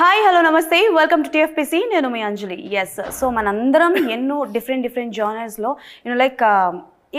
Hi hello నమస్తే welcome to TFPC నేను మీ అంజలి yes so మనందరం ఎన్నో డిఫరెంట్ జానర్స్లో లైక్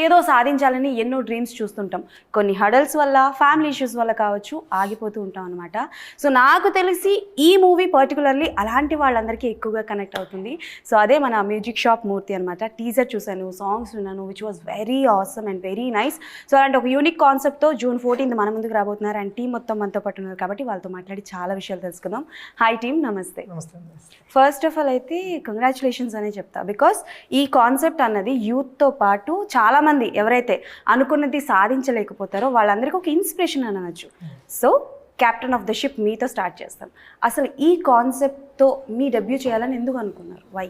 ఏదో సాధించాలని ఎన్నో డ్రీమ్స్ చూస్తుంటాం. కొన్ని హడల్స్ వల్ల ఫ్యామిలీ ఇష్యూస్ వల్ల కావచ్చు ఆగిపోతూ ఉంటాం అనమాట. సో నాకు తెలిసి ఈ మూవీ పర్టికులర్లీ అలాంటి వాళ్ళందరికీ ఎక్కువగా కనెక్ట్ అవుతుంది. సో అదే మన మ్యూజిక్ షాప్ మూర్తి అనమాట. టీజర్ చూశాను, సాంగ్స్ విన్నాను, which was very awesome and very nice. So అలాంటి ఒక యూనిక్ కాన్సెప్ట్తో June 14th మన ముందుకు రాబోతున్నారు అండ్ టీం మొత్తం మనతో పాటు ఉన్నారు కాబట్టి వాళ్ళతో మాట్లాడి చాలా విషయాలు తెలుసుకుందాం. హాయ్ టీమ్, నమస్తే. ఫస్ట్ ఆఫ్ ఆల్ అయితే కంగ్రాచులేషన్స్ అనే చెప్తా, బికాస్ ఈ కాన్సెప్ట్ అన్నది యూత్తో పాటు చాలా మంది ఎవరైతే అనుకున్నది సాధించలేకపోతారో వాళ్ళందరికీ ఒక ఇన్స్పిరేషన్ అని అనొచ్చు. So captain of the ship మీతో స్టార్ట్ చేస్తాం. అసలు ఈ కాన్సెప్ట్తో మీ డెబ్యూ చేయాలని ఎందుకు అనుకున్నారు? వై?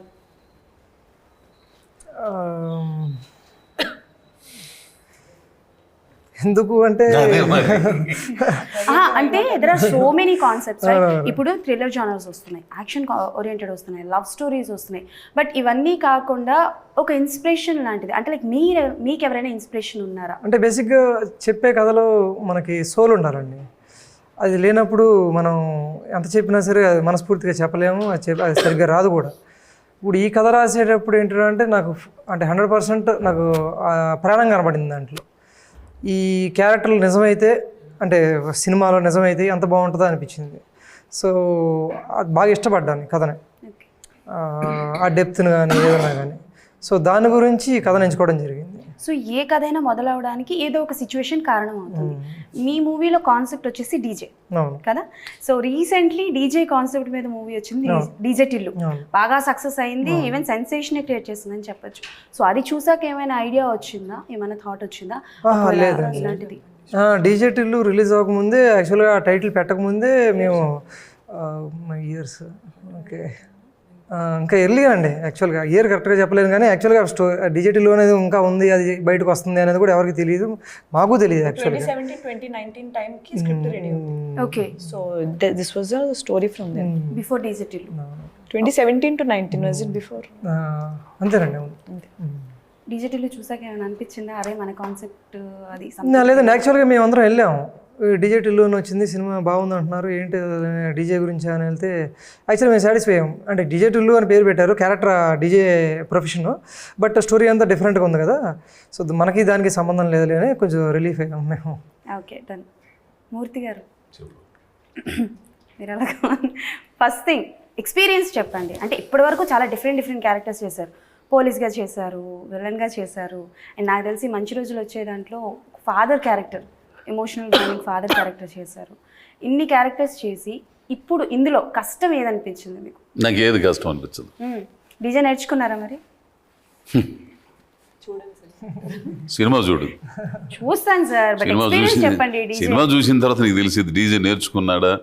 ఎందుకు అంటే అంటే there are so many concepts right. ఇప్పుడు థ్రిల్లర్ జానర్స్ వస్తున్నాయి, యాక్షన్ ఓరియంటెడ్ వస్తున్నాయి, లవ్ స్టోరీస్ వస్తున్నాయి. బట్ ఇవన్నీ కాకుండా ఒక ఇన్స్పిరేషన్ లాంటిది అంటే లైక్ మీకు ఎవరైనా ఇన్స్పిరేషన్ ఉన్నారా? అంటే బేసిక్గా చెప్పే కథలో మనకి సోల్ ఉండాలండి. అది లేనప్పుడు మనం ఎంత చెప్పినా సరే అది మనస్ఫూర్తిగా చెప్పలేము, అది సరిగ్గా రాదు కూడా. ఇప్పుడు ఈ కథ రాసేటప్పుడు ఏంటంటే నాకు అంటే 100% నాకు ప్రాణం కనబడింది దాంట్లో. ఈ క్యారెక్టర్లు నిజమైతే అంటే సినిమాలో నిజమైతే ఎంత బాగుంటుందో అనిపించింది. సో అది బాగా ఇష్టపడ్డాను కథని, ఆ డెప్త్ని కానీ ఏదైనా కానీ. సో దాని గురించి ఈ కథను ఎంచుకోవడం జరిగింది. సో ఏ కథ అయినా మొదలవడానికి ఏదో ఒక సిచ్యువేషన్ కారణం అవుతుంది. మీ మూవీలో కాన్సెప్ట్ వచ్చేసి డీజే కదా. సో రీసెంట్లీ డీజే కాన్సెప్ట్ మీద మూవీ వచ్చింది, డీజే టిల్లు. బాగా సక్సెస్ అయింది, ఈవెన్ సెన్సేషన్ క్రియేట్ చేసిందని చెప్పొచ్చు. సో అది చూసాక ఏమైనా ఐడియా వచ్చిందా, ఏమైనా థాట్ వచ్చిందా ఇలాంటిది? డీజే టిల్లు రిలీజ్ అవ్వకముందే, యాక్చువల్గా ఆ టైటిల్ పెట్టకముందే మేము ఇయర్స్ ఓకే ఇంకా ఎర్లీగా అండి. యాక్చువల్గా ఇయర్ కరెక్ట్గా చెప్పలేదు కానీ యాక్చువల్గా డిజిటల్ అనేది ఇంకా ఉంది, అది బయటకు వస్తుంది అనేది కూడా ఎవరికి తెలియదు, మాకు తెలియదు. యాక్చువల్గా 2017-2019 టైంకి స్క్రిప్ట్ రెడీ ఉంది. Okay, so this was a story from then before digital. 2017 to 19 was it before? అంతేనండి. డిజిటల్ చూసాక ఏమైనా అనిపించిందా అరే మన కాన్సెప్ట్ అది? లేదండి, యాక్చువల్గా మేము అందరం వెళ్ళాము. డీజే టిల్లుని వచ్చింది, సినిమా బాగుంది అంటున్నారు, ఏంటి డీజే గురించి అని వెళ్తే యాక్చువల్లీ మేము సాటిస్ఫై అయ్యాం. అంటే డీజే టిల్లు అని పేరు పెట్టారు, character DJ profession, but story అంతా డిఫరెంట్గా ఉంది కదా. సో మనకి దానికి సంబంధం లేదు అని కొంచెం రిలీఫ్ అయ్యాం మేము. Okay done. మూర్తి గారు మీరు ఎలా ఫస్ట్ థింగ్ ఎక్స్పీరియన్స్ చెప్పండి. అంటే ఇప్పటివరకు చాలా డిఫరెంట్ క్యారెక్టర్స్ చేశారు. పోలీస్గా చేశారు, విలన్గా చేశారు, అండ్ నాకు తెలిసి మంచి రోజులు వచ్చే దాంట్లో father character, emotional driving father character చేశారు. ఇన్ని క్యారెక్టర్స్ చేసి ఇప్పుడు ఇందులో కష్టం ఏదనిపించింది మీకు? నాకు ఏది కష్టం అనిపించదు. డీజే నేర్చుకున్నారా మరి? సినిమా చూడు. చూస్తాను సార్, బట్ ఎక్స్పీరియన్స్ చెప్పండి. సినిమా చూసిన తర్వాత నీకు తెలిసింది డీజే నేర్చుకున్నాడా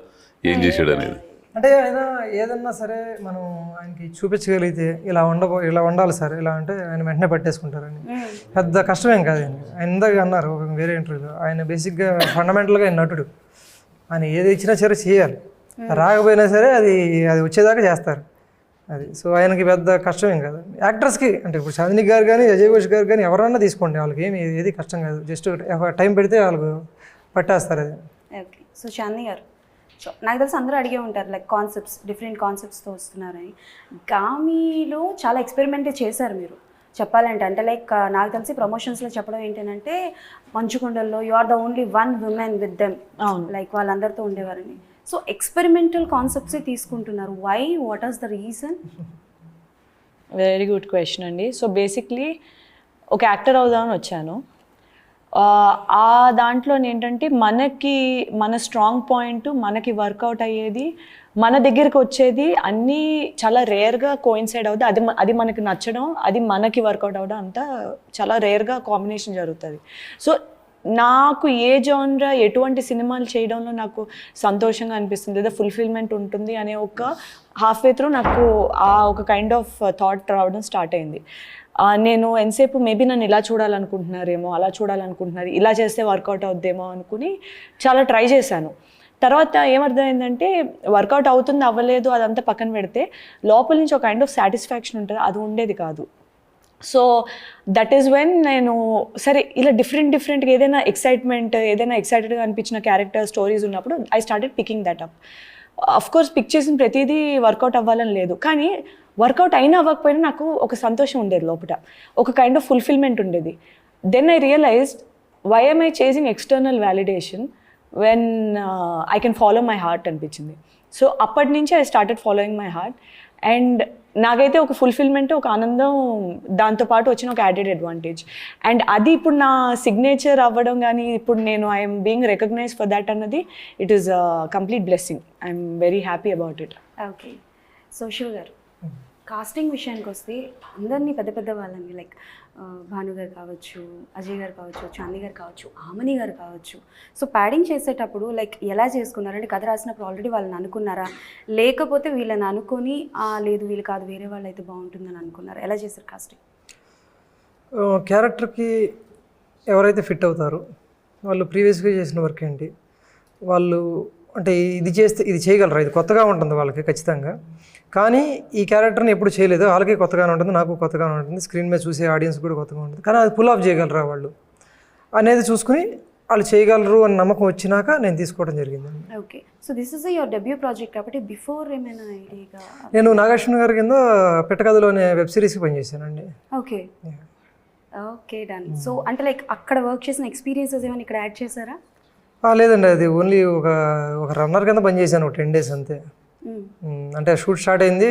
ఏం చేశాడు అనేది. అంటే ఆయన ఏదన్నా సరే మనం ఆయనకి చూపించగలిగితే ఇలా ఉండాలి సార్ ఇలా అంటే ఆయన వెంటనే పట్టేసుకుంటారని. పెద్ద కష్టమేం కాదు. ఆయన ఇందాక అన్నారు వేరే ఇంటర్వ్యూలో, ఆయన బేసిక్గా ఫండమెంటల్గా ఆయన నటుడు. ఆయన ఏది ఇచ్చినా సరే చేయాలి, రాకపోయినా సరే అది వచ్చేదాకా చేస్తారు అది. సో ఆయనకి పెద్ద కష్టమేం కాదు. యాక్టర్స్కి అంటే ఇప్పుడు చాందిని గారు కానీ అజయ్ ఘోష్ గారు కానీ ఎవరన్నా తీసుకోండి, వాళ్ళకి ఏది కష్టం కాదు. జస్ట్ టైం పెడితే వాళ్ళకు పట్టేస్తారు అది. ఓకే, సో చాందిని గారు, సో నాకు తెలిసి అందరూ అడిగే ఉంటారు లైక్ డిఫరెంట్ కాన్సెప్ట్స్తో వస్తున్నారని. గామిలో చాలా ఎక్స్పెరిమెంట్ చేశారు మీరు చెప్పాలంటే. అంటే లైక్ నాకు తెలిసి ప్రమోషన్స్లో చెప్పడం ఏంటంటే మంచుకొండల్లో you are the only one women with them, like వాళ్ళందరితో ఉండేవారని. సో ఎక్స్పెరిమెంటల్ కాన్సెప్ట్సే తీసుకుంటున్నారు. Why? What is the reason? Very good question అండి. సో బేసిక్లీ ఒక యాక్టర్ అవుదామని వచ్చాను. ఆ దాంట్లో ఏంటంటే మన స్ట్రాంగ్ పాయింట్, మనకి వర్కౌట్ అయ్యేది, మన దగ్గరికి వచ్చేది అన్నీ చాలా రేర్గా కోయిన్సైడ్ అవుతుంది. అది మనకి నచ్చడం, అది మనకి వర్కౌట్ అవ్వడం అంతా చాలా రేర్గా కాంబినేషన్ జరుగుతుంది. సో నాకు ఏ జానర్, ఎటువంటి సినిమాలు చేయడంలో నాకు సంతోషంగా అనిపిస్తుంది లేదా ఫుల్ఫిల్మెంట్ ఉంటుంది అనే ఒక హాఫ్వే త్రూ నాకు ఆ ఒక కైండ్ ఆఫ్ థాట్ రావడం స్టార్ట్ అయింది. నేను ఎంతసేపు మేబీ నన్ను ఇలా చూడాలనుకుంటున్నారేమో, అలా చూడాలనుకుంటున్నారు, ఇలా చేస్తే వర్కౌట్ అవుద్దేమో అనుకుని చాలా ట్రై చేశాను. తర్వాత ఏమర్థమైందంటే వర్కౌట్ అవుతుంది అవ్వలేదు అదంతా పక్కన పెడితే లోపల నుంచి ఒక కైండ్ ఆఫ్ సాటిస్ఫాక్షన్ ఉంటుంది, అది ఉండేది కాదు. సో దట్ ఈస్ వెన్ నేను సరే ఇలా డిఫరెంట్గా ఏదైనా ఎక్సైటెడ్గా అనిపించిన క్యారెక్టర్ స్టోరీస్ ఉన్నప్పుడు I started picking that up. Of course pick చేసిన ప్రతిదీ వర్కౌట్ అవ్వాలని లేదు, కానీ వర్కౌట్ అయినా అవ్వకపోయినా నాకు ఒక సంతోషం ఉండేది లోపల, ఒక కైండ్ ఆఫ్ ఫుల్ఫిల్మెంట్ ఉండేది. Then I realised why am I chasing external validation when I can follow my heart అనిపించింది. సో అప్పటి నుంచి I started following my heart. And నాకైతే ఒక ఫుల్ఫిల్మెంట్, ఒక ఆనందం, దాంతోపాటు వచ్చిన ఒక యాడెడ్ అడ్వాంటేజ్. అండ్ అది ఇప్పుడు నా సిగ్నేచర్ అవ్వడం కానీ, ఇప్పుడు నేను I'm being recognize for that అన్నది, it is complete blessing. I'm very happy about it. Okay. So Shiva గారు, కాస్టింగ్ విషయానికి వస్తే అందరినీ పెద్ద పెద్ద వాళ్ళని లైక్ భాను గారు కావచ్చు, అజయ్ గారు కావచ్చు, చాందీ గారు కావచ్చు, ఆమని గారు కావచ్చు, సో ప్యాడింగ్ చేసేటప్పుడు లైక్ ఎలా చేసుకున్నారంటే కథ రాసినప్పుడు ఆల్రెడీ వాళ్ళని అనుకున్నారా, లేకపోతే వీళ్ళని అనుకొని లేదు వీళ్ళు కాదు వేరే వాళ్ళు అయితే బాగుంటుందని అనుకున్నారా, ఎలా చేశారు కాస్టింగ్? క్యారెక్టర్కి ఎవరైతే ఫిట్ అవుతారో వాళ్ళు ప్రీవియస్గా చేసిన వర్క్ ఏంటి, వాళ్ళు అంటే ఇది చేస్తే ఇది చేయగలరా, ఇది కొత్తగా ఉంటుంది వాళ్ళకి ఖచ్చితంగా. కానీ ఈ క్యారెక్టర్ని ఎప్పుడు చేయలేదు, వాళ్ళకి కొత్తగానే ఉంటుంది, నాకు కొత్తగానే ఉంటుంది, స్క్రీన్ మీద చూసే ఆడియన్స్ కూడా కొత్తగా ఉంటుంది. కానీ అది పుల్ ఆఫ్ చేయగలరా వాళ్ళు అనేది చూసుకుని వాళ్ళు చేయగలరు అని నమ్మకం వచ్చినాక నేను తీసుకోవడం జరిగిందండి. Okay. So this is your debut project కాబట్టి బిఫోర్ ఏమైనా ఐడియాగా? నేను నాగార్జున గారి కింద పెట్టకథలో అనే వెబ్ సిరీస్కి పనిచేశానండి. ఓకే. Okay, done. సో అంటే లైక్ అక్కడ వర్క్ చేసిన ఎక్స్పీరియన్సెస్ ఏమైనా ఇక్కడ యాడ్ చేశారా? లేదండి, అది ఓన్లీ ఒక రన్నర్ కింద పనిచేశాను, ఒక 10 days అంతే. అంటే షూట్ స్టార్ట్ అయింది,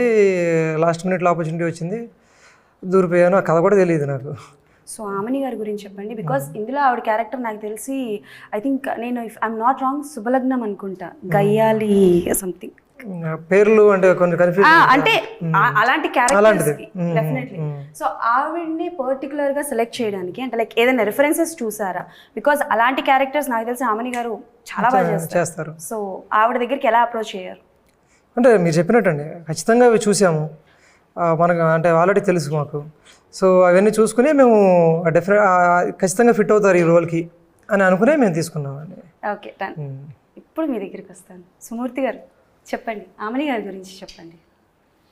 లాస్ట్ మినిట్లో ఆపర్చునిటీ వచ్చింది, దూరిపోయాను. ఆ కథ కూడా తెలియదు నాకు. సో ఆమని గారి గురించి చెప్పండి, బికాస్ ఇందులో ఆవిడ క్యారెక్టర్ నాకు తెలిసి ఐ థింక్ నేను if I'm not wrong Subhalagnam అనుకుంటా, గయ్యాలి సంథింగ్ పేర్లు అంటే కొన్ని కన్ఫ్యూజ్ అంటే అలాంటి క్యారెక్టర్స్ డెఫినెట్లీ. సో ఆవిడ్ని పర్టికులర్ గా సెలెక్ట్ చేయడానికి అంటే లైక్ ఏదైనా రెఫరెన్సెస్ చూసారా? బికాస్ అలాంటి క్యారెక్టర్స్ నాకు తెలిసి ఆమని గారు చాలా బాగా చేస్తారు. సో ఆవిడ దగ్గరికి ఎలా అప్రోచ్ అయ్యారు? అంటే మీరు చెప్పినట్టండి, ఖచ్చితంగా అవి చూసాము, మనకు అంటే ఆల్రెడీ తెలుసు మాకు. సో అవన్నీ చూసుకుని మేము ఖచ్చితంగా ఫిట్ అవుతారు ఈ రోల్కి అని అనుకునే మేము తీసుకున్నామండి. Okay, done. ఇప్పుడు మీ దగ్గరికి వస్తాను. సుమూర్తి గారు చెప్పండి, ఆమని గారి గురించి చెప్పండి.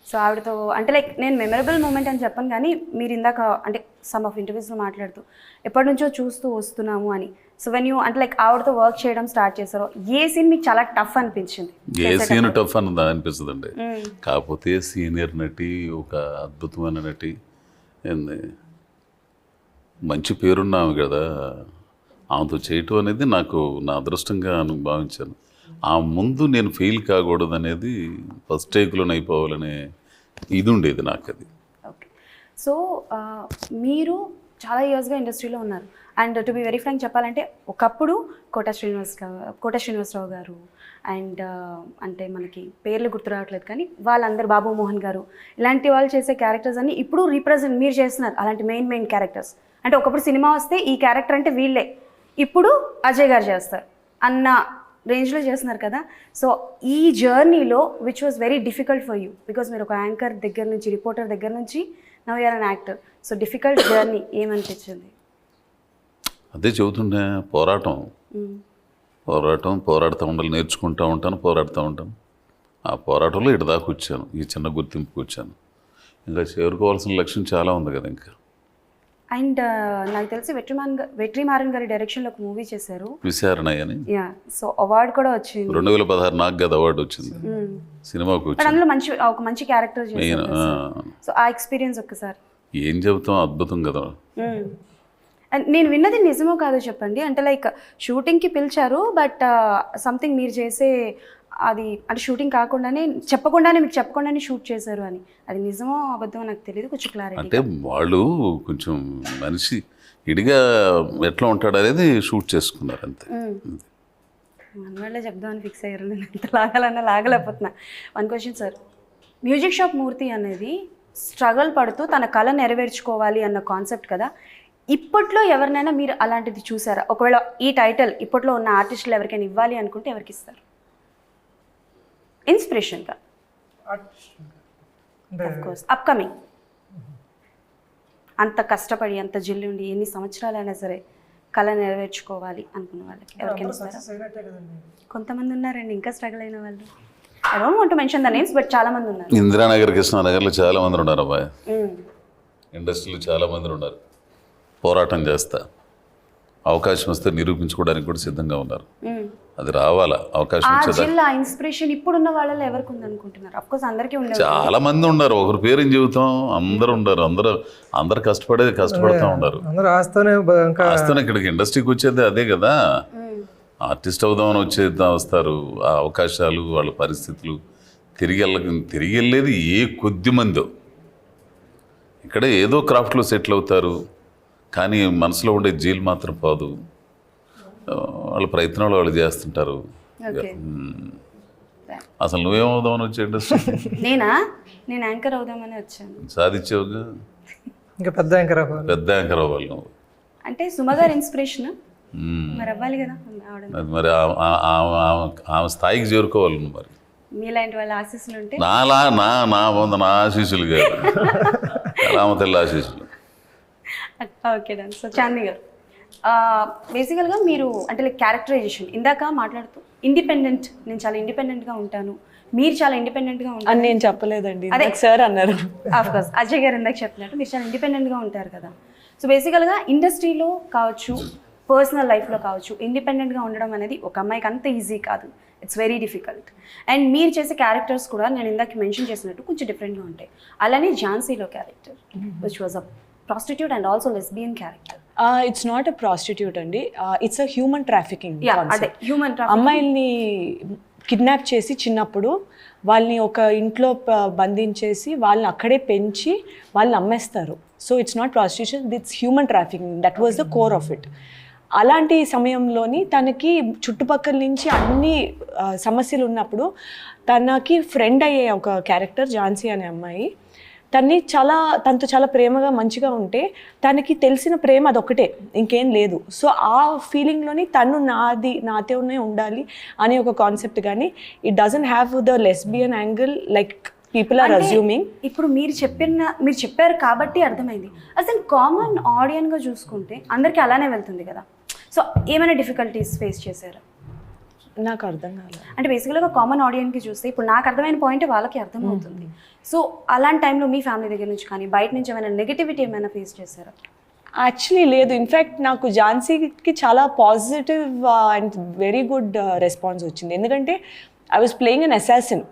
సో ఆవిడతో అంటే లైక్ నేను మెమరబుల్ మూమెంట్ అని చెప్పను, కానీ మీరు ఇందాక అంటే సమ్ ఆఫ్ ఇంటర్వ్యూస్లో మాట్లాడుతూ ఎప్పటి నుంచో చూస్తూ వస్తున్నాము అని. సో వెన్ యూ అంటే లైక్ ఆవిడతో వర్క్ చేయడం స్టార్ట్ చేశారో ఏ సీన్ మీకు చాలా టఫ్ అనిపించింది? ఏ సీన్ టఫ్ అని అనిపిస్తుంది అండి, కాకపోతే సీనియర్ నటి, ఒక అద్భుతమైన నటి, మంచి పేరున్నాము కదా, ఆమెతో చేయటం అనేది నాకు నా అదృష్టంగా భావించాను. ఆ ముందు నేను ఫెయిల్ కాకూడదు అనేది ఫస్ట్ టేక్లోనే అయిపోవాలనే ఇది ఉండేది నాకు అది. ఓకే. సో మీరు చాలా ఇయర్స్గా ఇండస్ట్రీలో ఉన్నారు. And to be very frank చెప్పాలంటే ఒకప్పుడు కోట శ్రీనివాసరావు గారు అండ్ అంటే మనకి పేర్లు గుర్తు రావట్లేదు కానీ వాళ్ళందరూ, బాబు మోహన్ గారు, ఇలాంటి వాళ్ళు చేసే క్యారెక్టర్స్ అన్ని ఇప్పుడు రీప్రజెంట్ మీరు చేస్తున్నారు. అలాంటి మెయిన్ క్యారెక్టర్స్ అంటే ఒకప్పుడు సినిమా వస్తే ఈ క్యారెక్టర్ అంటే వీళ్ళే, ఇప్పుడు అజయ్ గారు చేస్తారు అన్న రేంజ్లో చేస్తున్నారు కదా. సో ఈ జర్నీలో which was very difficult for you, because మీరు ఒక యాంకర్ దగ్గర నుంచి, రిపోర్టర్ దగ్గర నుంచి now you are an actor. So difficult journey ఏమనిపించింది? అదే చెబుతుండే, పోరాడుతూ ఉండాలి, నేర్చుకుంటూ ఉంటాను, పోరాడుతూ ఉంటాను. ఆ పోరాటంలో ఇటు దాకా వచ్చాను, ఈ చిన్న గుర్తింపుకి వచ్చాను. ఇంకా చేరుకోవాల్సిన లక్ష్యం చాలా ఉంది కదా ఇంకా. అండ్ నాకు తెలిసి వెట్రిమారన్ గారి డైరెక్షన్లో ఒక మూవీ చేశారు, విచారణ అని. యా, సో అవార్డు కూడా వచ్చింది 2016 నాకు కదా అవార్డు వచ్చింది సినిమాకు వచ్చి. అందులో ఒక మంచి క్యారెక్టర్ చేశారు. సో ఆ ఎక్స్పీరియన్స్ ఒక్కసారి ఏం చెబుతాం, అద్భుతం కదా. నేను విన్నది నిజమో కాదో చెప్పండి. అంటే లైక్ షూటింగ్కి పిలిచారు, బట్ సంథింగ్ మీరు చేసే అది అంటే షూటింగ్ కాకుండానే మీకు చెప్పకుండానే షూట్ చేశారు అని, అది నిజమో అబద్ధమో నాకు తెలియదు, కొంచెం క్లారిటీ. అంటే వాళ్ళు కొంచెం మనిషి ఇడిగా ఎట్లా ఉంటాడు అనేది షూట్ చేసుకున్నారు అంతే. మన వాళ్ళే చెప్దామని ఫిక్స్ అయ్యారు, నేను ఎంత లాగాలన్నా లాగలేకపోతున్నా. One question sir, music shop Murthy అనేది స్ట్రగల్ పడుతూ తన కళ నెరవేర్చుకోవాలి అన్న కాన్సెప్ట్ కదా. ఇప్పట్లో ఎవరినైనా మీరు అలాంటిది చూసారా? ఒకవేళ ఈ టైటిల్ ఇప్పట్లో ఉన్న ఆర్టిస్టులు ఎవరికైనా ఇవ్వాలి అనుకుంటే ఎవరికి ఇస్తారు ఇన్స్పిరేషన్గా? ఆఫ్కోర్స్ అప్కమింగ్, అంత కష్టపడి అంత జిల్లుండి ఎన్ని సంవత్సరాలైనా సరే కళ నెరవేర్చుకోవాలి అనుకున్న వాళ్ళకి ఎవరికైనా ఇస్తారా? కొంతమంది ఉన్నారండి ఇంకా స్ట్రగుల్ అయిన వాళ్ళు. I don't want to mention the names, but చాలా మంది ఉన్నారు. ఇందిరానగర్, కృష్ణానగర్లో చాలా మంది ఉన్నారు అబ్బాయి, ఇండస్ట్రీలో చాలా మంది ఉన్నారు, పోరాటం చేస్తా. అవకాశం వస్తే నిరూపించుకోవడానికి కూడా సిద్ధంగా ఉన్నారు. అది రావాలా అవకాశం ఆ వచ్చేదా. జిల్లా ఇన్స్పిరేషన్ ఇప్పుడున్న వాళ్ళలో ఎవరికి ఉంది అనుకుంటున్నారు? అఫ్ కోర్స్ అందరికీ ఉండదు. చాలా మంది ఉన్నారు, ఒకరి పేరు ఏం చెబుతాం, అందరూ ఉన్నారు, అందరు కష్టపడుతూ ఉన్నారు. అందరూ ఆస్తోనే ఇంకా ఆస్తోనే ఇక్కడికి ఇండస్ట్రీకి వచ్చేది అదే కదా, ఆర్టిస్ట్ అవుదామని వస్తారు. ఆ అవకాశాలు, వాళ్ళ పరిస్థితులు, తిరిగి వెళ్ళేది ఏ కొద్ది మందో. ఇక్కడ ఏదో క్రాఫ్ట్లో సెటిల్ అవుతారు, కానీ మనసులో ఉండే జీల్ మాత్రం పోదు. వాళ్ళ ప్రయత్నాలు వాళ్ళు చేస్తుంటారు. ఓకే. అసలు నువ్వేమవుదామని వచ్చే ఇండస్ట్రీ? నేను యాంకర్ అవుదామని వచ్చాను. సాధించావుగా, ఇంకా పెద్ద యాంకర్ పెద్ద యాంకర్ అవ్వాలి నువ్వు. అంటే సుమ గారి ఇన్స్పిరేషన్ మరి అవ్వాలి కదా ఆవిడ. అది మరి ఆమె స్థాయికి చేరుకోవాలి నువ్వు. మరి మీలాంటి వాళ్ళ ఆశీస్సులు ఉంటే నా ఆశీస్సులు కాదు, రామ తల్లి ఆశీస్సులు. Okay done. సో చాందీ గారు, బేసికల్గా మీరు అంటే లైక్ క్యారెక్టరైజేషన్ ఇందాక మాట్లాడుతూ ఇండిపెండెంట్, నేను చాలా ఇండిపెండెంట్గా ఉంటాను, మీరు చాలా ఇండిపెండెంట్గా ఉంటారు అని నేను చెప్పలేదండి, అదే సార్ అన్నారు. ఆఫ్ కోర్స్ అజయ్ గారు ఇందాక చెప్పినట్టు మీరు చాలా ఇండిపెండెంట్గా ఉంటారు కదా. సో బేసికల్గా ఇండస్ట్రీలో కావచ్చు, పర్సనల్ లైఫ్లో కావచ్చు, ఇండిపెండెంట్గా ఉండడం అనేది ఒక అమ్మాయికి అంత ఈజీ కాదు. It's very difficult. అండ్ మీరు చేసే క్యారెక్టర్స్ కూడా నేను ఇందాక మెన్షన్ చేసినట్టు కొంచెం డిఫరెంట్గా ఉంటాయి. అలానే ఝాన్సీలో character which was a prostitute and also lesbian character. It's not a prostitute అండి, ఇట్స్ అ హ్యూమన్ ట్రాఫికింగ్. అదే హ్యూమన్ అమ్మాయిల్ని కిడ్నాప్ చేసి చిన్నప్పుడు వాళ్ళని ఒక ఇంట్లో బంధించేసి వాళ్ళని అక్కడే పెంచి వాళ్ళని అమ్మేస్తారు. So it's not prostitution, it's human trafficking. That was the core of it. అలాంటి సమయంలోని తనకి చుట్టుపక్కల నుంచి అన్ని సమస్యలు ఉన్నప్పుడు తనకి ఫ్రెండ్ అయ్యే ఒక క్యారెక్టర్ ఝాన్సీ అనే అమ్మాయి. తనతో చాలా ప్రేమగా మంచిగా ఉంటే తనకి తెలిసిన ప్రేమ అదొక్కటే, ఇంకేం లేదు. సో ఆ ఫీలింగ్లోని తను నాతోనే ఉండాలి అనే ఒక కాన్సెప్ట్. కానీ it doesn't have the lesbian angle like people are assuming. ఇప్పుడు మీరు చెప్పారు కాబట్టి అర్థమైంది. అసలు కామన్ ఆడియన్గా చూసుకుంటే అందరికీ అలానే వెళ్తుంది కదా. సో ఏమైనా డిఫికల్టీస్ ఫేస్ చేశారా? నాకు అర్థం కాలేదు. అంటే బేసికల్గా కామన్ ఆడియన్కి చూస్తే ఇప్పుడు నాకు అర్థమైన పాయింట్ వాళ్ళకి అర్థమవుతుంది. సో అలాంటి టైంలో మీ ఫ్యామిలీ దగ్గర నుంచి కానీ బయట నుంచి ఏమైనా నెగటివిటీ ఏమైనా ఫేస్ చేశారా? యాక్చువల్లీ లేదు. ఇన్ఫ్యాక్ట్ నాకు ఝాన్సీకి చాలా positive and very good response వచ్చింది. ఎందుకంటే I was playing an assassin,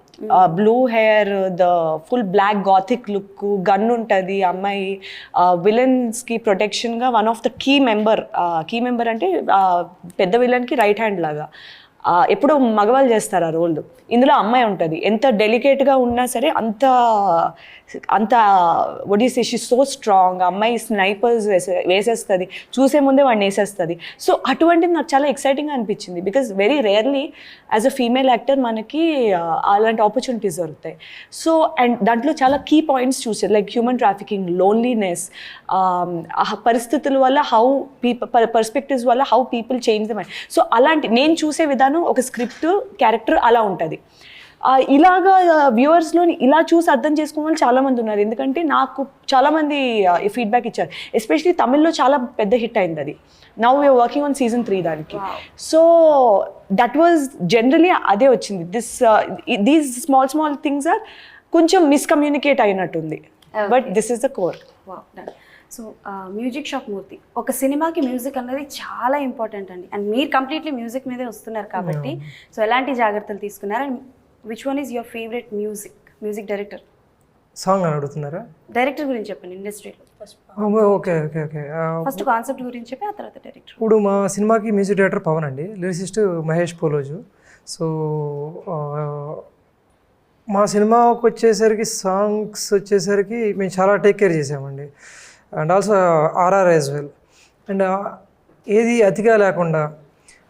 blue hair, the full black gothic look, gun ఉంటుంది అమ్మాయి, విలన్స్కి ప్రొటెక్షన్గా one of the key member అంటే పెద్ద విలన్కి రైట్ హ్యాండ్ లాగా. ఎప్పుడు మగవాళ్ళు చేస్తారు ఆ రోల్, ఇందులో అమ్మాయి ఉంటుంది. ఎంత డెలికేట్గా ఉన్నా సరే అంత what you say, she so strong. అమ్మాయి స్నైపర్స్ వేసేస్తుంది, చూసే ముందే వాడిని వేసేస్తుంది. సో అటువంటిది నాకు చాలా ఎక్సైటింగ్గా అనిపించింది. Because very rarely as a female actor మనకి అలాంటి ఆపర్చునిటీస్ దొరుకుతాయి. సో అండ్ దాంట్లో చాలా కీ పాయింట్స్ చూసారు, లైక్ హ్యూమన్ ట్రాఫికింగ్, లోన్లీనెస్, పరిస్థితుల వల్ల పర్స్పెక్టివ్స్ వల్ల how people change the mind. So అలాంటి నేను చూసే విధానం ఒక స్క్రిప్ట్ క్యారెక్టర్ అలా ఉంటుంది. ఇలాగా వ్యూవర్స్లో ఇలా చూసి అర్థం చేసుకునే వాళ్ళు చాలామంది ఉన్నారు. ఎందుకంటే నాకు చాలామంది ఫీడ్బ్యాక్ ఇచ్చారు, ఎస్పెషలీ తమిళ్లో చాలా పెద్ద హిట్ అయింది అది. Now we are working on season 3 దానికి. సో దట్ వాజ్ జనరలీ అదే వచ్చింది. దీస్ స్మాల్ థింగ్స్ ఆర్ కొంచెం మిస్కమ్యూనికేట్ అయినట్టుంది, but this is the core. So music shop Murthy, ఒక సినిమాకి మ్యూజిక్ అనేది చాలా ఇంపార్టెంట్ అండి. అండ్ మీరు కంప్లీట్లీ మ్యూజిక్ మీదే వస్తున్నారు కాబట్టి సో ఎలాంటి జాగ్రత్తలు తీసుకున్నారు? And which one is your favourite music director? Song అని అడుగుతున్నారా? డైరెక్టర్ గురించి చెప్పండి. ఇండస్ట్రీలో okay okay okay first concept గురించి చెప్పి ఆ తర్వాత డైరెక్టర్. ఇప్పుడు మా సినిమాకి మ్యూజిక్ డైరెక్టర్ పవన్ అండి, లిరిసిస్ట్ మహేష్ పోలోజు. సో మా సినిమాకి వచ్చేసరికి సాంగ్స్ వచ్చేసరికి మేము చాలా టేక్ కేర్ చేసామండి. And also RR as well. And ఏది అతిగా లేకుండా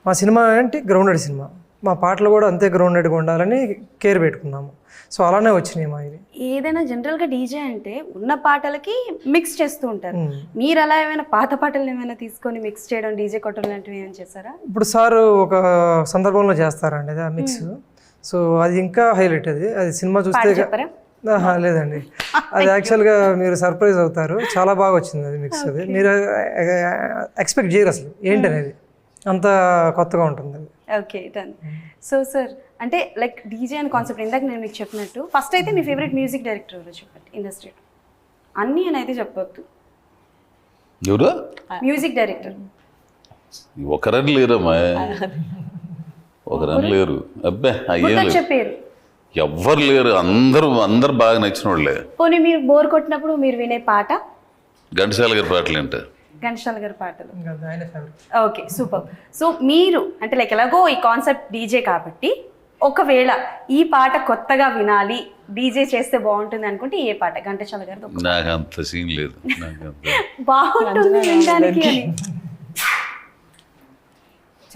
మా సినిమా అంటే గ్రౌండెడ్ సినిమా, మా పాటలు కూడా అంతే గ్రౌండెడ్గా ఉండాలని కేర్ పెట్టుకున్నాము. సో అలానే వచ్చినాయి మా ఇది. ఏదైనా జనరల్గా డీజే అంటే ఉన్న పాటలకి మిక్స్ చేస్తూ ఉంటారు. మీరు అలా ఏమైనా పాత పాటలు ఏమైనా తీసుకొని మిక్స్ చేయడం, డీజే కొట్టడం లాంటివి ఏమైనా చేస్తారా? ఇప్పుడు సార్ ఒక సందర్భంలో చేస్తారండి అది ఆ మిక్స్. సో అది ఇంకా హైలైట్. అది సినిమా చూస్తే చెప్పరా? లేదండి, అది యాక్చువల్గా మీరు సర్ప్రైజ్ అవుతారు. చాలా బాగా వచ్చింది అది మిక్స్. అది మీరు ఎక్స్పెక్ట్ చేయరు అసలు ఏంటనేది, అంత కొత్తగా ఉంటుంది అది. Okay done. సో సార్ అంటే లైక్ డీజే అనే కాన్సెప్ట్ ఇందాక నేను మీకు చెప్పినట్టు ఫస్ట్ అయితే మీ ఫేవరెట్ మ్యూజిక్ డైరెక్టర్ ఎవరో చెప్పండి ఇండస్ట్రీలో. అన్నీ అని అయితే చెప్పొద్దు. ఎవరు మ్యూజిక్ డైరెక్టర్? ఒకరని లేరమ్మా, ఒకరని లేరు. అబ్బే అయ్యేం లేదు, చెప్పారు ఎవ్వరు లేరు, అందరు బాగా నచ్చిన వాళ్ళే. పోనీ మీరు బోర్ కొట్టినప్పుడు మీరు వినే పాట? ఘంటసాల గారి పాటలు ఏంట, ఘంటసాల గారి పాటలు. ఇంకా ఆయన ఫేవరెట్. Okay, super. సో మీరు అంటే లైక్ ఎలాగో ఈ కాన్సెప్ట్ డీజే కాబట్టి, ఒకవేళ ఈ పాట కొత్తగా వినాలి, డీజే చేస్తే బాగుంటుంది అనుకుంటే ఏ పాట? ఘంటసాల గారితో. నాకు అంత సీన్ లేదు, నాకు అంత బాగుంటుంది వినడానికి అని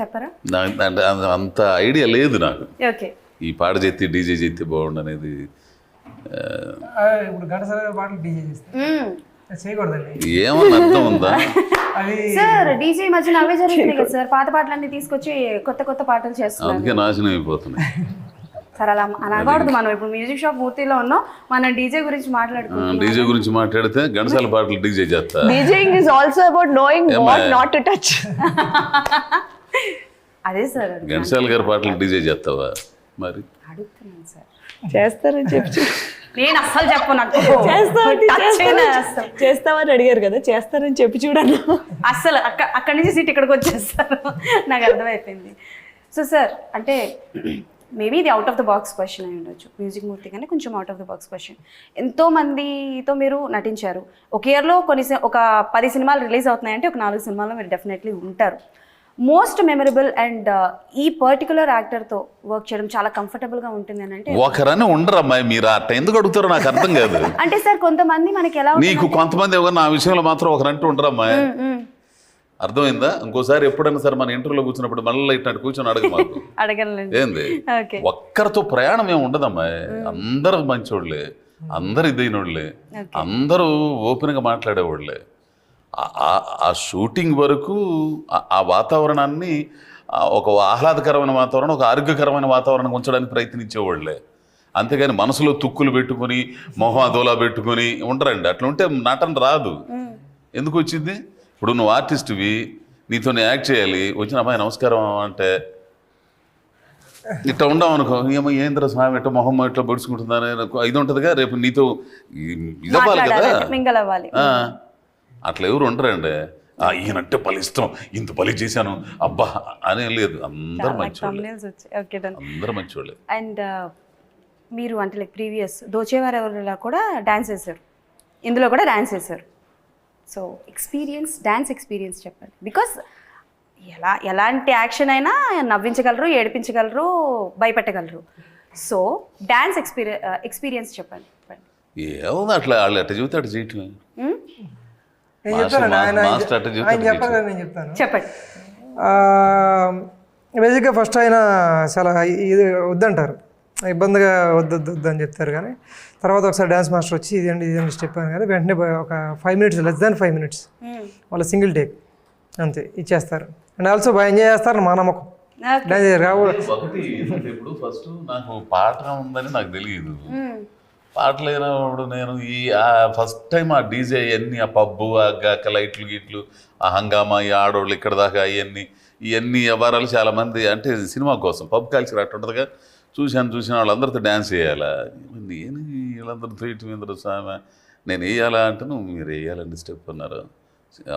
చెప్పరా? నాకు అంటే అంత ఐడియా లేదు నాకు. ఓకే, ఈ పాట చేస్తే డీజే చేస్తే బాగుండు అనేది. ఇప్పుడు ఘంటసాల గారి పాటలు డీజే చేస్తారు, అది చేయకూడదండి. ఏమన్నా అర్థం ఉందా? అది సార్ డీజే మధ్యన అవే జరుగుతున్నాయి కదా సార్, పాత పాటలన్నీ తీసుకొచ్చి కొత్త కొత్త పాటలు చేస్తున్నారు. అందుకే నాశనం అయిపోతున్నాయి. సార్ అలా అనకూడదు. మనం ఇప్పుడు మ్యూజిక్ షాప్ మూర్తిలో ఉన్నాం, మనం డీజే గురించి మాట్లాడుకుంటున్నాం. డీజే గురించి మాట్లాడితే ఘంటసాల పాటలు డీజే చేస్తా. DJing is also about knowing what not to touch. అదే సార్ ఘంటసాల గారి పాటలు డీజే చేస్తావా? మరి అడుగుతున్నాను సార్. చేస్తారని చెప్పి నేను అస్సలు చెప్పు, నాకు చేస్తామని అడిగారు కదా, చేస్తారని చెప్పి చూడను. అస్సలు అక్కడి నుంచి సీట్ ఇక్కడికి వచ్చేస్తారు. నాకు అర్థమైపోయింది. సో సార్ అంటే మేబీ ఇది out of the box question అయి ఉండొచ్చు, మ్యూజిక్ మూర్తి కానీ కొంచెం out of the box question. ఎంతో మందితో మీరు నటించారు. ఒక ఇయర్లో ఒక 10 సినిమాలు రిలీజ్ అవుతున్నాయంటే ఒక 4 సినిమాల్లో మీరు డెఫినెట్లీ ఉంటారు. మోస్ట్ మెమరబుల్ అండ్ ఈ పర్టికులర్ యాక్టర్తో వర్క్ చేయడం చాలా కంఫర్టబుల్గా ఉంటుంది అని అంటే ఒకరని ఉండరు అమ్మాయి, మీరు అట్ట ఎందుకు అడుగుతారో నాకు అర్థం కాదు. అంటే సార్ కొంతమంది మనకి ఎలా నీకు కొంతమంది ఎవరు నా విషయంలో మాత్రం ఒకరంటూ ఉండరు అమ్మాయి, అర్థమైందా? ఇంకోసారి ఎప్పుడైనా సరే మన ఇంటర్వ్యూలో కూర్చున్నప్పుడు మళ్ళీ ఇట్లాంటి కూర్చొని అడగ మాకు అడగలండి. ఏంది, ఓకే, ఒక్కరితో ప్రయాణం ఏమి ఉండదమ్మాయి, అందరూ మంచోళ్ళే, అందరు ఇదైనోళ్ళే, అందరూ ఓపెన్గా మాట్లాడేవాళ్ళే. ఆ షూటింగ్ వరకు ఆ వాతావరణాన్ని ఒక ఆహ్లాదకరమైన వాతావరణం, ఒక ఆరోగ్యకరమైన వాతావరణం ఉంచడానికి ప్రయత్నించేవాళ్ళే. అంతేగాని మనసులో తుక్కులు పెట్టుకుని మొహం అదోలా పెట్టుకుని ఉండరండి. అట్లా ఉంటే నటన రాదు. ఎందుకు వచ్చింది? ఇప్పుడు నువ్వు ఆర్టిస్ట్వి, నీతో యాక్ట్ చేయాలి, వచ్చిన అమ్మాయి నమస్కారం అంటే ఇట్లా ఉండవు అనుకో, ఏమో ఏంద్ర స్వామి ఇట్లా మొహం ఇట్లా పొడుచుకుంటుందని ఇది ఉంటుందిగా, రేపు నీతో ఇదవ్వాలి కదా, మింగల్ అవ్వాలి. అట్లా ఎవరు ఉండరండి. ఈయనంటే బలిస్తాం, ఇంత బలి చేశాను అబ్బా అనే లేదు. అందరు మంచివాళ్ళే, అందరు మంచివాళ్ళే. అండ్ మీరు అంటే లైక్ ప్రీవియస్ దోచేవారు ఎవరిలా కూడా డాన్స్ చేశారు, ఇందులో కూడా డాన్స్ చేశారు. సో డాన్స్ ఎక్స్పీరియన్స్ చెప్పండి. బికాస్ ఎలాంటి యాక్షన్ అయినా నవ్వించగలరు, ఏడిపించగలరు, భయపెట్టగలరు. సో డాన్స్ ఎక్స్పీరియన్స్ చెప్పండి. ఏముంది అట్లా వాళ్ళు ఎట్ట చెబితే అట్ట చేయటమే. నేను చెప్తాను, ఆయన చెప్పాలి కదా, నేను చెప్తాను. చెప్పండి. బేసిక్గా ఫస్ట్ ఆయన చాలా ఇది వద్దంటారు, ఇబ్బందిగా వద్దు అని చెప్తారు. కానీ తర్వాత ఒకసారి డ్యాన్స్ మాస్టర్ వచ్చి ఇదండి స్టెప్ అని కానీ వెంటనే ఒక 5 minutes, లెస్ దాన్ 5 minutes వాళ్ళ సింగిల్ టేక్ అంతే ఇచ్చేస్తారు. అండ్ ఆల్సో బాగా ఎంజాయ్ చేస్తారు, మా నమ్మకం. ఒకటి ఇప్పుడు ఫస్ట్ నాకు పాట ఉందని నాకు తెలియదు. పాట లేనప్పుడు నేను ఫస్ట్ టైం ఆ డీజే అన్నీ, ఆ పబ్బు, ఆ లైట్లు గీట్లు, ఆ హంగామా, ఈ ఆడోళ్ళు ఇక్కడ దాకా ఇవన్నీ వ్యవహారాలు చాలామంది అంటే సినిమా కోసం పబ్ కల్చర్ అట్టు ఉంటుందిగా. చూసిన వాళ్ళందరితో డ్యాన్స్ వేయాలా, నేను వీళ్ళందరితో ఇటు స్వామి నేను వేయాలా అంటే మీరు వేయాలండి స్టెప్ అన్నారు.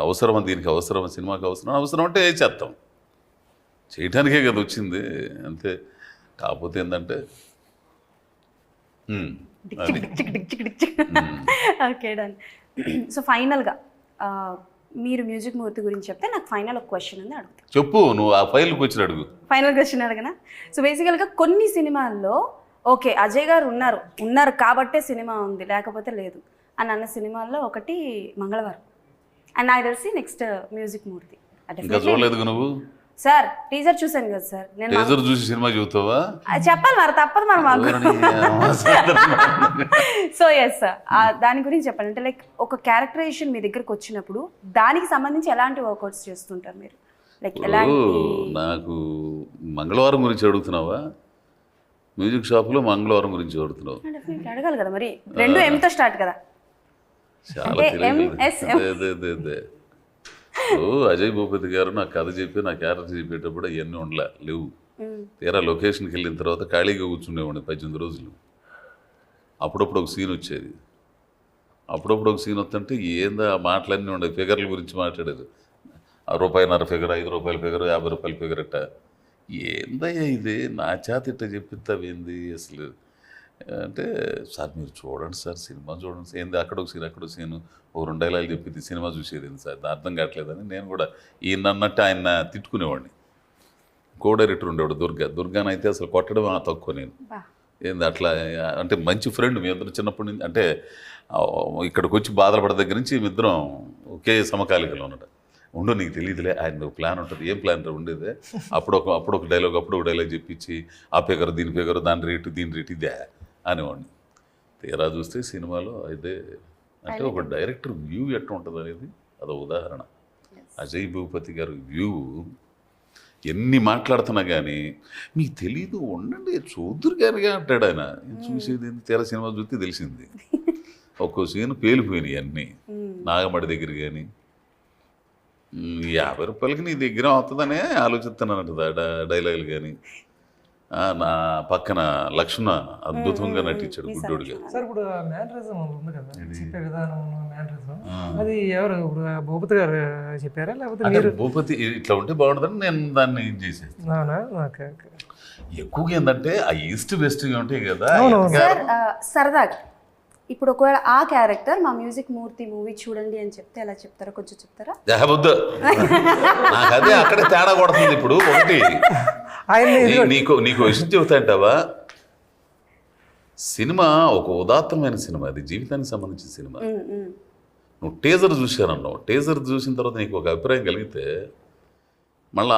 అవసరమా, దీనికి అవసరమా, సినిమాకి అవసరం అంటే వేసేస్తాం, చేయటానికే కదా వచ్చింది అంతే. కాకపోతే ఏంటంటే ఓకే డన్. సో ఫైనల్గా మీరు మ్యూజిక్ మూర్తి గురించి చెప్తే నాకు ఫైనల్ ఒక క్వశ్చన్ ఉంది, అడుగుతాను. చెప్పు, నువ్వు ఆ ఫైల్కి వచ్చిన అడుగు. ఫైనల్ క్వశ్చన్ అడగనా? సో బేసికల్గా కొన్ని సినిమాల్లో ఓకే అజయ్ గారు ఉన్నారు కాబట్టే సినిమా ఉంది, లేకపోతే లేదు అని అన్న సినిమాల్లో ఒకటి మంగళవారం. అండ్ నాకు తెలిసి నెక్స్ట్ మ్యూజిక్ మూర్తి. ఇంకా చూడలేదు నువ్వు? సార్ టీజర్ చూసాను కదా సార్. నేను టీజర్ చూసి సినిమా చూస్తావా? చెప్పాలి మరి, తప్పదు మనం. సో ఎస్ సార్, దాని గురించి చెప్పండి. అంటే లైక్ ఒక క్యారెక్టరైజేషన్ మీ దగ్గరకు వచ్చినప్పుడు దానికి సంబంధించి ఎలాంటి వర్కౌట్స్ చేస్తుంటారు మీరు? లైక్ నాకు మంగళవారం గురించి అడుగుతున్నావా? మ్యూజిక్ షాప్లో మంగళవారం గురించి అడుగుతున్నావు? అడగాలి కదా మరి, రెండు ఎంతో స్టార్ట్ కదా. చాలా అజయ్ భూపతి గారు నా కథ చెప్పి నా క్యారెక్టర్ చెప్పేటప్పుడు అవన్నీ లేవు. తీరా లొకేషన్కి వెళ్ళిన తర్వాత ఖాళీగా కూర్చుండేవాడిని 18 రోజులు. అప్పుడప్పుడు ఒక సీన్ వచ్చేది, అప్పుడప్పుడు ఒక సీన్ వస్తుంటే ఏందా మాటలన్నీ ఉండే, ఫిగర్ల గురించి మాట్లాడేది. రూపాయిన్నర ఫిగర్, 5 రూపాయల ఫిగర్, 50 రూపాయల ఫిగర్ ఇట్ట. ఏందయ్యా ఇది నా చేత ఇట్ట చెప్పిస్తావేంది అసలు అంటే, సార్ మీరు చూడండి సార్, సినిమా చూడండి సార్, ఏంది అక్కడ ఒక సీన్ అక్కడ ఒక సీను, ఓ 2 డైలాగులు చెప్పింది సినిమా చూసేది ఏంది సార్, అర్థం కావట్లేదని నేను కూడా ఈయన అన్నట్టు ఆయన తిట్టుకునేవాడిని. కో డైరెక్టర్ ఉండేవాడు దుర్గానైతే అసలు కొట్టడం తక్కువ నేను. ఏంది అట్లా అంటే మంచి ఫ్రెండ్ మీ ఇద్దరు చిన్నప్పటి నుంచి, అంటే ఇక్కడికి వచ్చి బాధపడే దగ్గర నుంచి మీ ఇద్దరం ఒకే సమకాలికలో ఉన్నట్టు. ఉండు నీకు తెలియదులే, ఆయన ప్లాన్ ఉంటుంది. ఏం ప్లాన్ ఉండేదే, అప్పుడు ఒక డైలాగ్ చెప్పించి ఆ ఫిగర్ దీని ఫిగర్, దీని రేటు ఇదే అనేవాడిని. తీరా చూస్తే సినిమాలో అయితే అంటే ఒక డైరెక్టర్ వ్యూ ఎట్లా ఉంటుంది అనేది అదో ఉదాహరణ. అజయ్ భూపతి గారు వ్యూ ఎన్ని మాట్లాడుతున్నా కానీ మీకు తెలీదు, ఉండండి చూద్దరు గారిగా అంటాడు ఆయన. చూసేది తీరా సినిమా చూస్తే తెలిసింది. ఒక్కో సీన్ పేలిపోయినాయి అన్నీ. నాగమడి దగ్గర కానీ 50 రూపాయలకి నీ దగ్గర అవుతుందనే ఆలోచిస్తున్నానంట డైలాగులు కానీ. నా పక్కన లక్ష్మణ అద్భుతంగా నటించాడు గుడ్డోడుగా. సార్ ఇప్పుడు మ్యానరిజం ఉంది కదా, చెప్పే విధానం మ్యానరిజం, అది ఎవరు ఇప్పుడు భూపతి గారు చెప్పారా లేకపోతే మీరు? భూపతి ఇట్లా ఉంటే బాగుంటుందని నేను దాన్ని ఏం చేసేది. ఎక్కువగా ఏంటంటే ఆ ఈస్ట్ వెస్ట్ ఉంటాయి కదా. సార్ సరదాగా ఇప్పుడు ఒకవేళ ఆ క్యారెక్టర్ మా మ్యూజిక్ మూర్తి మూవీ చూడండి అని చెప్తే ఎలా చెప్తారా, కొంచెం చెప్తారా? జహబుద్దు నాకు అదే అక్కడే తేడా కొడుతుంది. ఇప్పుడు ఒకటి నీకు విషయం చెబుతా అంటావా, సినిమా ఒక ఉదాత్తమైన సినిమా, అది జీవితానికి సంబంధించిన సినిమా. నువ్వు టేజర్ చూశానన్నావు, టేజర్ చూసిన తర్వాత నీకు ఒక అభిప్రాయం కలిగితే మళ్ళా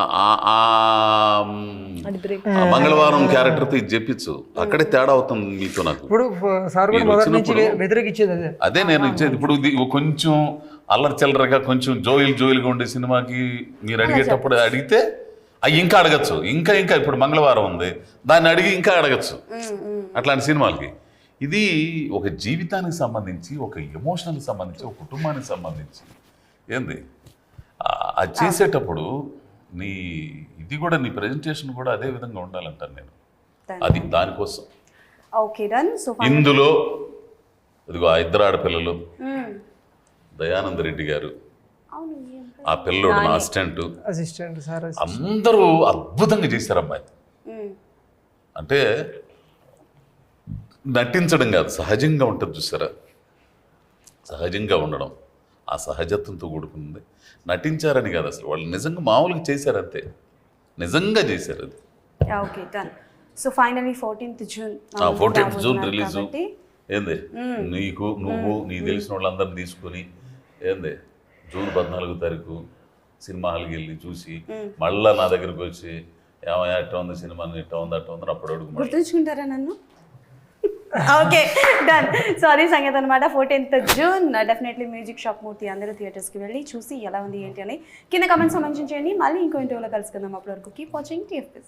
మంగళవారం క్యారెక్టర్తో ఇది చెప్పించు, అక్కడే తేడా అవుతుంది మీతో నాకు. అదే నేను ఇచ్చేది. ఇప్పుడు కొంచెం అల్లరి చిల్లరగా కొంచెం జోయిల్గా ఉండే సినిమాకి మీరు అడిగేటప్పుడు అడిగితే అవి ఇంకా అడగచ్చు, ఇంకా ఇప్పుడు మంగళవారం ఉంది దాన్ని అడిగి ఇంకా అడగచ్చు. అట్లాంటి సినిమాలకి ఇది ఒక జీవితానికి సంబంధించి, ఒక ఎమోషనల్కి సంబంధించి, ఒక కుటుంబానికి సంబంధించి ఏంది అది చేసేటప్పుడు నీ ఇది కూడా నీ ప్రెజెంటేషన్ కూడా అదే విధంగా ఉండాలంటాను నేను. అది దానికోసం ఇందులో ఇదిగో ఆ 2 ఆడపిల్లలు, దయానంద రెడ్డి గారు, ఆ పిల్లోడు నా అసిస్టెంట్, అందరూ అద్భుతంగా చేశారు అమ్మాయి. అంటే నటించడం కాదు, సహజంగా ఉంటుంది చూసారా, సహజంగా ఉండడం, ఆ సహజత్వంతో కూడుకుంది. నటించారని కాదు, అసలు వాళ్ళు నిజంగా మామూలుగా చేశారు, అంతే నిజంగా చేశారు అది. Okay done. So finally 14th June release. ఏంది నువ్వు నీ తెలిసిన వాళ్ళందరినీ తీసుకొని ఏంది జూన్ 14వ తారీఖు సినిమా హాల్కి వెళ్ళి చూసి మళ్ళా నా దగ్గరకు వచ్చి ఏమయ్యా ఎట్లా ఉంది సినిమా, ఎట్లా ఉంది అట్లా ఉంది అప్పుడు అడుగు. గుర్తుంచుకుంటారా నన్ను? Okay done. సో అది సంగతి అనమాట. 14th June definitely music shop Murthy అందరూ థియేటర్స్కి వెళ్ళి చూసి ఎలా ఉంది ఏంటి అని కింద కమెంట్స్ మెన్షన్ చేయండి. మళ్ళీ ఇంకో ఇంటర్వ్యూలో కలుసుకుందాం. అప్పటి వరకు కీప్ వాచింగ్ TFPC.